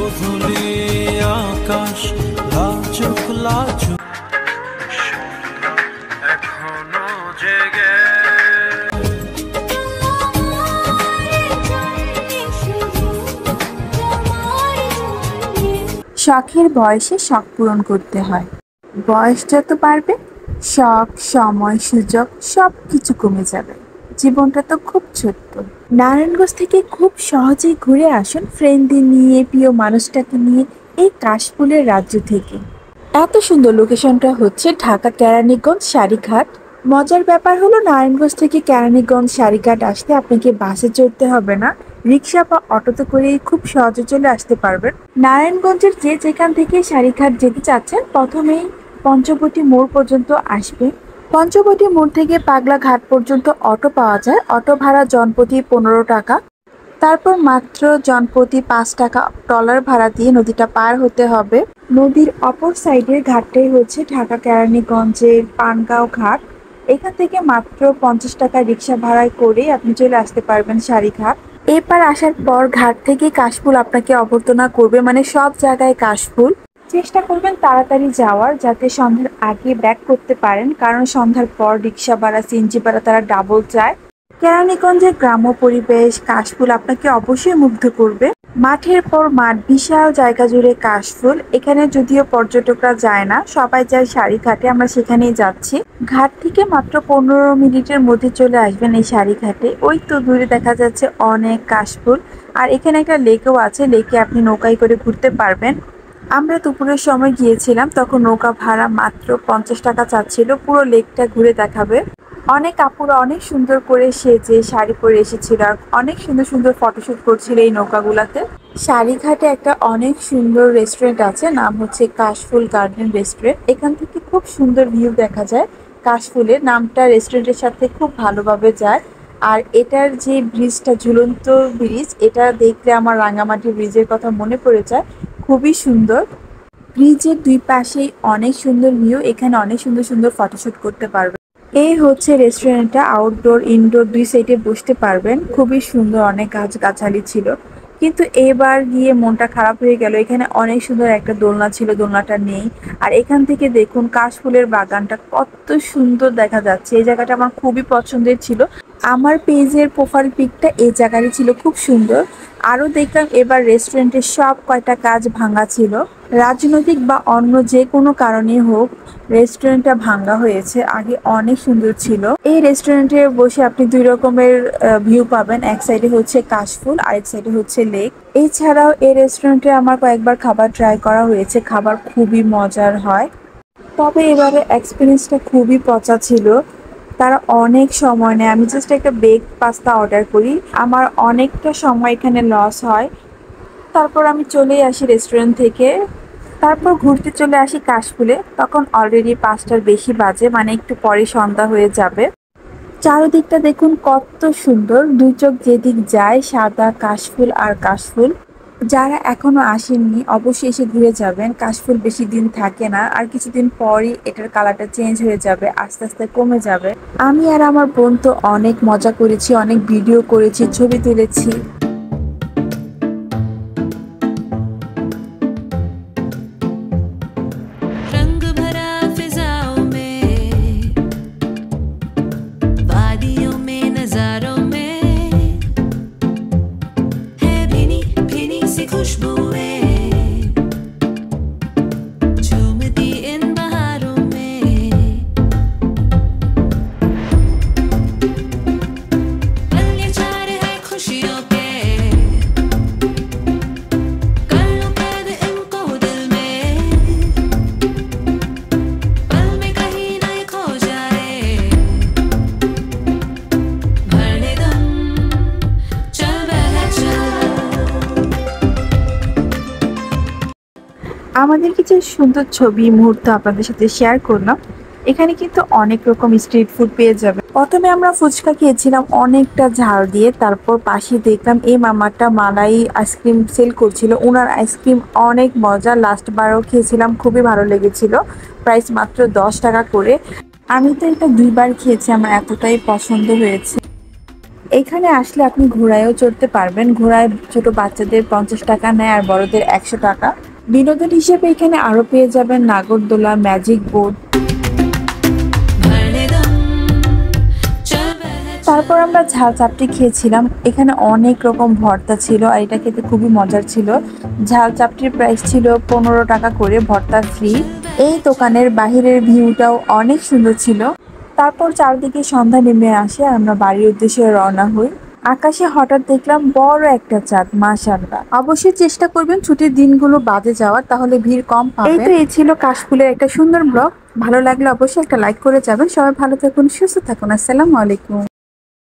গোধূলি আকাশ লাজুক লাজুক এখনো জেগে। শখের বয়সে শখ পূরণ করতে হয়। বয়স যত বাড়বে শখ, সময়, সুযোগ সবকিছু কমে যাবে। জীবনটা তো খুব ছোট্ট। নারায়ণগঞ্জ থেকে খুব সহজেই ঘুরে আসুন ফ্রেন্ডদের নিয়ে, প্রিয় মানুষটাকে নিয়ে এই কাশফুলের রাজ্য থেকে। এত সুন্দর লোকেশনটা হচ্ছে ঢাকা কেরানীগঞ্জ শাড়িঘাট। মজার ব্যাপার হলো নারায়ণগঞ্জ থেকে কেরানীগঞ্জ শাড়িঘাট আসতে আপনাকে বাসে চড়তে হবে না, রিক্সা বা অটোতে করেই খুব সহজে চলে আসতে পারবেন। নারায়ণগঞ্জের যে যেখান থেকে শাড়িঘাট যেতে চাচ্ছেন প্রথমেই পঞ্চবটি মোড় পর্যন্ত আসবে। পঞ্চবটি মোড় থেকে পাগলা ঘাট পর্যন্ত অটো পাওয়া যায়। অটো ভাড়া জনপ্রতি 15 টাকা। তারপর মাত্র জনপ্রতি 5 টাকা ট্রলার ভাড়া দিয়ে নদীটা পার হতে হবে। নদীর অপর সাইডের ঘাটটাই হচ্ছে ঢাকা কেরানীগঞ্জের পানগাঁও ঘাট। এখান থেকে মাত্র 50 টাকা রিক্সা ভাড়ায় করে আপনি চলে আসতে পারবেন শাড়িঘাট। এপার আসার পর ঘাট থেকে কাশফুল আপনাকে অভ্যর্থনা করবে, মানে সব জায়গায় কাশফুল। চেষ্টা করবেন তাড়াতাড়ি যাওয়ার, যাতে সন্ধ্যার আগে ব্যাক করতে পারেন, কারণ সন্ধ্যার পর রিক্সা ভাড়া, সিএনজি ভাড়া তারা ডাবল চায়। কেরানীগঞ্জের গ্রাম্য পরিবেশ, কাশফুল আপনাকে অবশ্যই মুগ্ধ করবে। মাঠের পর মাঠ, বিশাল জায়গা জুড়ে কাশফুল। এখানে যদিও পর্যটকরা যায় না, সবাই যায় শাড়িঘাটে, আমরা সেখানেই যাচ্ছি। ঘাট থেকে মাত্র 15 মিনিটের মধ্যে চলে আসবেন এই শাড়িঘাটে। ওই তো দূরে দেখা যাচ্ছে অনেক কাশফুল। আর এখানে একটা লেকও আছে, লেকে আপনি নৌকায় করে ঘুরতে পারবেন। আমরা দুপুরের সময় গিয়েছিলাম, তখন নৌকা ভাড়া মাত্র 50 টাকা চাচ্ছিল, পুরো লেকটা ঘুরে দেখাবে। অনেক আপুরা অনেক সুন্দর করে সেজে শাড়ি পরে এসেছিল, আর অনেক সুন্দর সুন্দর ফটোশুট করছিল এই নৌকাগুলাতে। শাড়িঘাটে একটা অনেক সুন্দর রেস্টুরেন্ট আছে, নাম হচ্ছে কাশফুল গার্ডেন রেস্টুরেন্ট। এখান থেকে খুব সুন্দর ভিউ দেখা যায়। কাশফুলের নামটা রেস্টুরেন্টের সাথে খুব ভালোভাবে যায়। আর এটার যে ব্রিজটা, ঝুলন্ত ব্রিজ, এটা দেখলে আমার রাঙামাটি ব্রিজের কথা মনে পড়ে যায়। খুবই সুন্দর। ব্রিজের দুই পাশেই অনেক সুন্দর ভিউ, এখানে অনেক সুন্দর সুন্দর ফটোশুট করতে পারবেন। এই হচ্ছে রেস্টুরেন্টটা, আউটডোর ইনডোর দুই সাইডে বসতে পারবেন। খুবই সুন্দর, অনেক গাছগাছালি ছিল। কিন্তু এবার গিয়ে মনটা খারাপ হয়ে গেল, এখানে অনেক সুন্দর একটা দোলনা ছিল, দোলনাটা নেই। আর এখান থেকে দেখুন কাশফুলের বাগানটা কত সুন্দর দেখা যাচ্ছে। এই জায়গাটা আমার খুবই পছন্দের ছিল। আমার পেজের প্রোফাইল পিকটা এই জায়গারই ছিল, খুব সুন্দর। আরও দেখলাম এবার রেস্টুরেন্টের সব কয়টা কাজ ভাঙা ছিল। রাজনৈতিক বা অন্য যে কোনো কারণে হোক রেস্টুরেন্টটা ভাঙা হয়েছে। আগে অনেক সুন্দর ছিল। এই রেস্টুরেন্টে বসে আপনি দুই রকমের ভিউ পাবেন, এক সাইডে হচ্ছে কাশফুল, আরেক সাইডে হচ্ছে লেক। এছাড়াও এই রেস্টুরেন্টে আমার কয়েকবার খাবার ট্রাই করা হয়েছে, খাবার খুবই মজার হয়। তবে এবারে এক্সপিরিয়েন্সটা খুবই পচা ছিল। তারা অনেক সময় নেয়। আমি জাস্ট একটা বেক পাস্তা অর্ডার করি, আমার অনেকটা সময় এখানে লস হয়। তারপর আমি চলেই আসি রেস্টুরেন্ট থেকে। তারপর ঘুরতে চলে আসি কাশফুলে। তখন অলরেডি 5টার বেশি বাজে, মানে একটু পরে সন্ধ্যা হয়ে যাবে। চারদিকটা দেখুন কত সুন্দর, দুই চোখ যেদিক যায় সাদা কাশফুল আর কাশফুল। যারা এখনো আসেননি অবশ্যই এসে ঘুরে যাবেন। কাশফুল বেশি দিন থাকে না, আর কিছুদিন পরই এটার কালারটা চেঞ্জ হয়ে যাবে, আস্তে আস্তে কমে যাবে। আমি আর আমার বোন তো অনেক মজা করেছি, অনেক ভিডিও করেছি, ছবি তুলেছি। আমাদের কিছু সুন্দর ছবি মুহূর্ত আপনাদের সাথে শেয়ার করলাম। এখানে কিন্তু অনেক রকম স্ট্রিট ফুড পেয়ে যাবে। প্রথমে আমরা ফুচকা খেয়েছিলাম অনেকটা ঝাল দিয়ে, তারপর পাশে দেখলাম এই মামাটা মালাই আইসক্রিম সেল করছিল। ওনার আইসক্রিম অনেক মজা, লাস্ট বারও খেয়েছিলাম, খুবই ভালো লেগেছিল। প্রাইস মাত্র 10 টাকা করে। আমি তো এটা 2বার খেয়েছি, আমার এতটাই পছন্দ হয়েছে। এখানে আসলে আপনি ঘোড়ায়ও চড়তে পারবেন। ঘোড়ায় ছোট বাচ্চাদের 50 টাকা নেয় আর বড়দের 100 টাকা। বিনোদন হিসেবে এখানে আরো পেয়ে যাবেন নাগরদোলা, ম্যাজিক বোট। তারপর আমরা ঝাল চাপটি খেয়েছিলাম। এখানে অনেক রকম ভর্তা ছিল আর এটা খেতে খুবই মজার ছিল। ঝাল চাপটির প্রাইস ছিল 15 টাকা করে, ভর্তা ফ্রি। এই দোকানের বাহিরের ভিউটাও অনেক সুন্দর ছিল। তারপর চারদিকে সন্ধ্যা নেমে আসে আর আমরা বাড়ির উদ্দেশ্যে রওনা হই। আকাশে হঠাৎ দেখলাম বড় একটা চাঁদ, মাশাআল্লাহ। অবশ্যই চেষ্টা করবেন ছুটির দিনগুলো বাদে যাওয়ার, তাহলে ভিড় কম পাবেন। এই ছিল কাশফুলের একটা সুন্দর ব্লগ। ভালো লাগলে অবশ্যই একটা লাইক করে যাবেন। সবাই ভালো থাকুন, সুস্থ থাকুন। আসসালামু আলাইকুম।